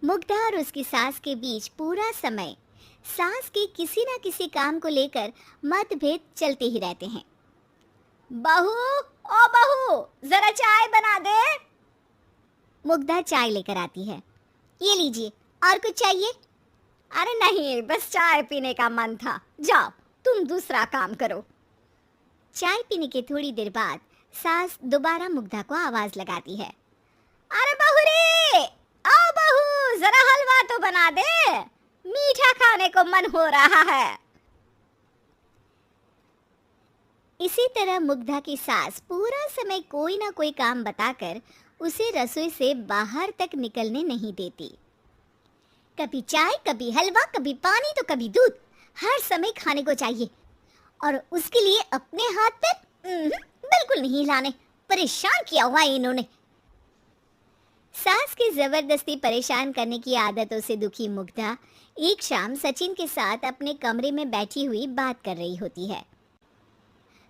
मुग्धा और उसकी सास के बीच पूरा समय सास के किसी न किसी काम को लेकर मतभेद चलते ही रहते हैं। बहू, ओ बहू, जरा चाय बना दे। मुग्धा चाय लेकर आती है। ये लीजिए, और कुछ चाहिए? अरे नहीं, बस चाय पीने का मन था। जाओ, तुम दूसरा काम करो। चाय पीने के थोड़ी देर बाद सास दोबारा मुग्धा को आवाज लगाती है। अरे बहू रे, आओ बहू, जरा हलवा तो बना दे, मीठा खाने को मन हो रहा है। इसी तरह मुग्धा की सास पूरा समय कोई ना कोई काम बताकर उसे रसोई से बाहर तक निकलने नहीं देती। कभी चाय, कभी हलवा, कभी पानी तो कभी दूध, हर समय खाने को चाहिए और उसके लिए अपने हाथ पैर बिल्कुल नहीं हिलाने। परेशान किया हुआ है इन्होंने। सास की जबरदस्ती परेशान करने की आदतों से दुखी मुग्धा एक शाम सचिन के साथ अपने कमरे में बैठी हुई बात कर रही होती है।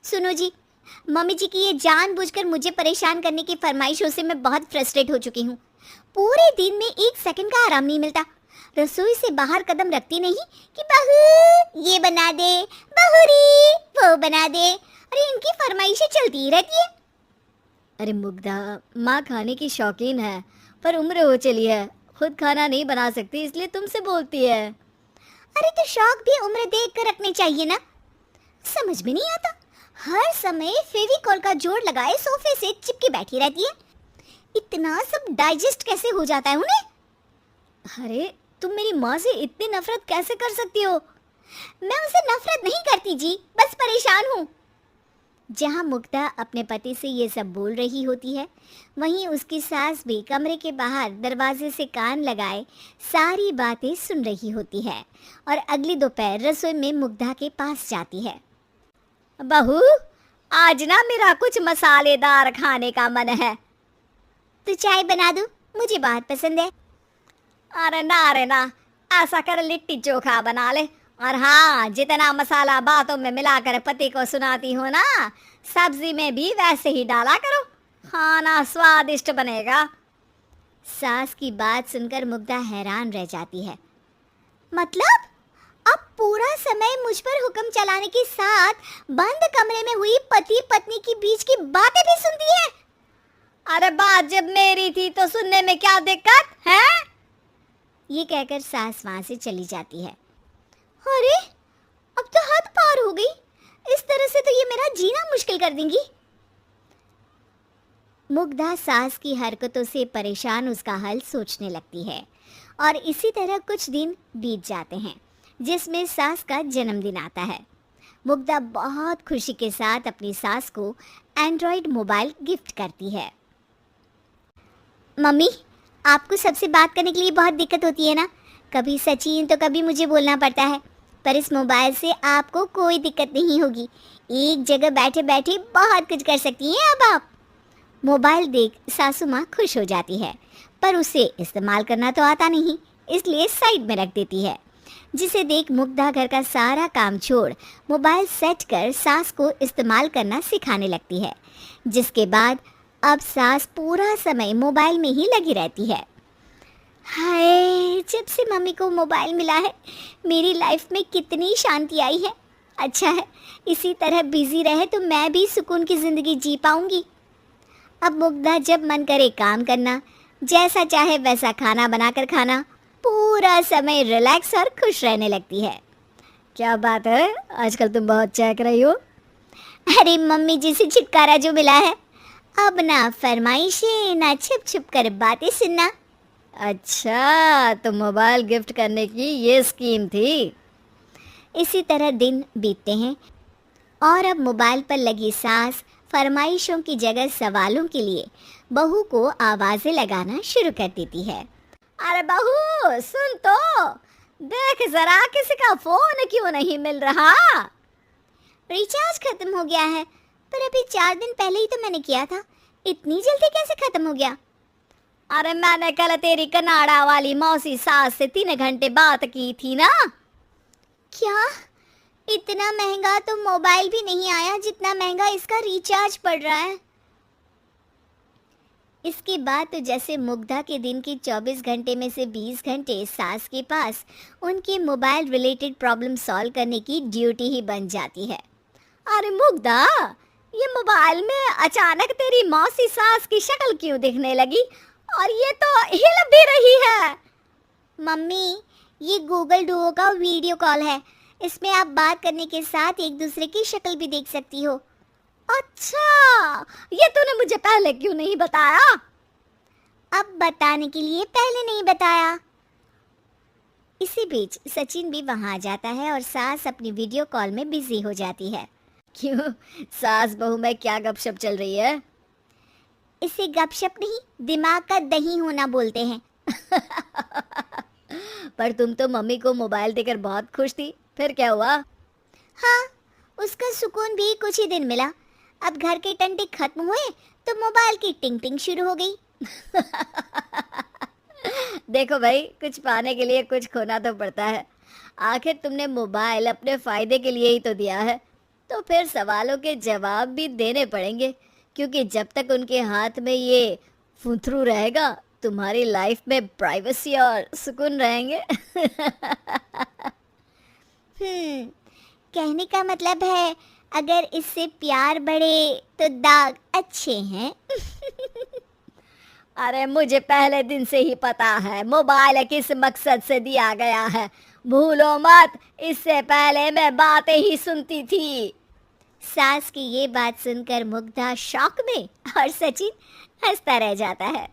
सुनो जी, मम्मी जी की ये जानबूझकर मुझे परेशान करने की फरमाइशों से मैं बहुत फ्रस्ट्रेट हो चुकी हूँ। पूरे दिन में एक सेकंड का आराम नहीं मिलता। रसोई से बाहर कदम रखती नहीं कि बहू ये बना दे, बहू री वो बना दे। अरे इनकी फरमाइशें चलती ही रहती है। अरे मुग्धा, माँ खाने की शौकीन है पर उम्र हो चली है, खुद खाना नहीं बना सकती, इसलिए तुमसे बोलती है। अरे तो शौक भी उम्र देख कर रखने चाहिए ना। समझ में नहीं आता, हर समय फेविकॉल का जोड़ लगाए सोफे से चिपके बैठी रहती है। इतना सब डाइजेस्ट कैसे हो जाता है उन्हें? अरे तुम मेरी माँ से इतनी नफरत कैसे कर सकती हो? मैं उनसे नफरत नहीं करती जी, बस परेशान हूँ। जहाँ मुग्धा अपने पति से ये सब बोल रही होती है, वहीं उसकी सास भी कमरे के बाहर दरवाजे से कान लगाए सारी बातें सुन रही होती है और अगली दोपहर रसोई में मुग्धा के पास जाती है। बहू, आज ना मेरा कुछ मसालेदार खाने का मन है। तो चाय बना दूं? मुझे बहुत पसंद है। अरे ना, ऐसा कर लिट्टी चोखा बना ले। और हाँ, जितना मसाला बातों में मिलाकर पति को सुनाती हो ना, सब्जी में भी वैसे ही डाला करो, खाना स्वादिष्ट बनेगा। सास की बात सुनकर मुग्धा हैरान रह जाती है। मतलब अब पूरा समय मुझ पर हुक्म चलाने के साथ बंद कमरे में हुई पति पत्नी की बीच की बातें भी सुनती है? अरे बात जब मेरी थी तो सुनने में क्या दिक्कत है? ये कहकर सास वहां से चली जाती है। अरे अब तो हद पार हो गई, इस तरह से तो ये मेरा जीना मुश्किल कर देंगी। मुग्धा सास की हरकतों से परेशान उसका हल सोचने लगती है और इसी तरह कुछ दिन बीत जाते हैं जिसमें सास का जन्मदिन आता है। मुग्धा बहुत खुशी के साथ अपनी सास को एंड्रॉयड मोबाइल गिफ्ट करती है। मम्मी, आपको सबसे बात करने के लिए बहुत दिक्कत होती है ना, कभी सचिन तो कभी मुझे बोलना पड़ता है, पर इस मोबाइल से आपको कोई दिक्कत नहीं होगी। एक जगह बैठे बैठे बहुत कुछ कर सकती हैं अब आप। मोबाइल देख सासू माँ खुश हो जाती है, पर उसे इस्तेमाल करना तो आता नहीं, इसलिए साइड में रख देती है। जिसे देख मुग्धा घर का सारा काम छोड़ मोबाइल सेट कर सास को इस्तेमाल करना सिखाने लगती है, जिसके बाद अब सास पूरा समय मोबाइल में ही लगी रहती है। हाय, जब से मम्मी को मोबाइल मिला है मेरी लाइफ में कितनी शांति आई है। अच्छा है, इसी तरह बिजी रहे तो मैं भी सुकून की ज़िंदगी जी पाऊंगी। अब मुग्धा जब मन करे काम करना, जैसा चाहे वैसा खाना बनाकर खाना, पूरा समय रिलैक्स और खुश रहने लगती है। क्या बात है, आजकल तुम बहुत चहक रही हो। अरे मम्मी जी से छुटकारा जो मिला है, अब ना फरमाइशें ना छुप छुप कर बातें सुनना। अच्छा, तो मोबाइल गिफ्ट करने की ये स्कीम थी। इसी तरह दिन बीतते हैं और अब मोबाइल पर लगी सास फरमाइशों की जगह सवालों के लिए बहू को आवाज़ें लगाना शुरू कर देती है। अरे बहू सुन तो, देख जरा किसी का फोन क्यों नहीं मिल रहा? रिचार्ज खत्म हो गया है, पर अभी 4 दिन पहले ही तो मैंने किया था, इतनी जल्दी कैसे खत्म हो गया? अरे मैंने कल तेरी कनाडा वाली मौसी सास से 3 घंटे बात की थी ना। क्या? इतना महंगा तो मोबाइल भी नहीं आया जितना महंगा इसका रिचार्ज पड़ रहा है। इसके बाद तो जैसे मुग्धा के दिन के 24 घंटे में से 20 घंटे सास के पास उनके मोबाइल रिलेटेड प्रॉब्लम सॉल्व करने की ड्यूटी ही बन जाती है। अरे मुग्धा, ये मोबाइल में अचानक तेरी मौसी सास की शक्ल क्यों दिखने लगी और ये तो हिल भी रही है? मम्मी, ये गूगल डुओ का वीडियो कॉल है। इसमें आप बात करने के साथ एक दूसरे की शक्ल भी देख सकती हो। अच्छा, ये तूने मुझे पहले क्यों नहीं बताया? अब बताने के लिए पहले नहीं बताया। इसी बीच सचिन भी वहां आ जाता है और सास अपनी वीडियो कॉल में बिजी हो जाती है। क्यों, सास बहू में क्या गपशप चल रही है? इसे गपशप नहीं, दिमाग का दही होना बोलते हैं। पर तुम तो मम्मी को मोबाइल देकर बहुत खुश थी, फिर क्या हुआ? हाँ, उसका सुकून भी कुछ ही दिन मिला। अब घर के टंटे खत्म हुए तो मोबाइल की टिंग टिंग शुरू हो गई। देखो भाई, कुछ पाने के लिए कुछ खोना तो पड़ता है। आखिर तुमने मोबाइल अपने फायदे के लिए ही तो दिया है, तो फिर सवालों के जवाब भी देने पड़ेंगे, क्योंकि जब तक उनके हाथ में ये फुंथरू रहेगा तुम्हारी लाइफ में प्राइवेसी और सुकून रहेंगे। कहने का मतलब है अगर इससे प्यार बढ़े तो दाग अच्छे हैं। अरे मुझे पहले दिन से ही पता है मोबाइल किस मकसद से दिया गया है। भूलो मत, इससे पहले मैं बातें ही सुनती थी। सास की ये बात सुनकर मुग्धा शॉक में और सचिन हंसता रह जाता है।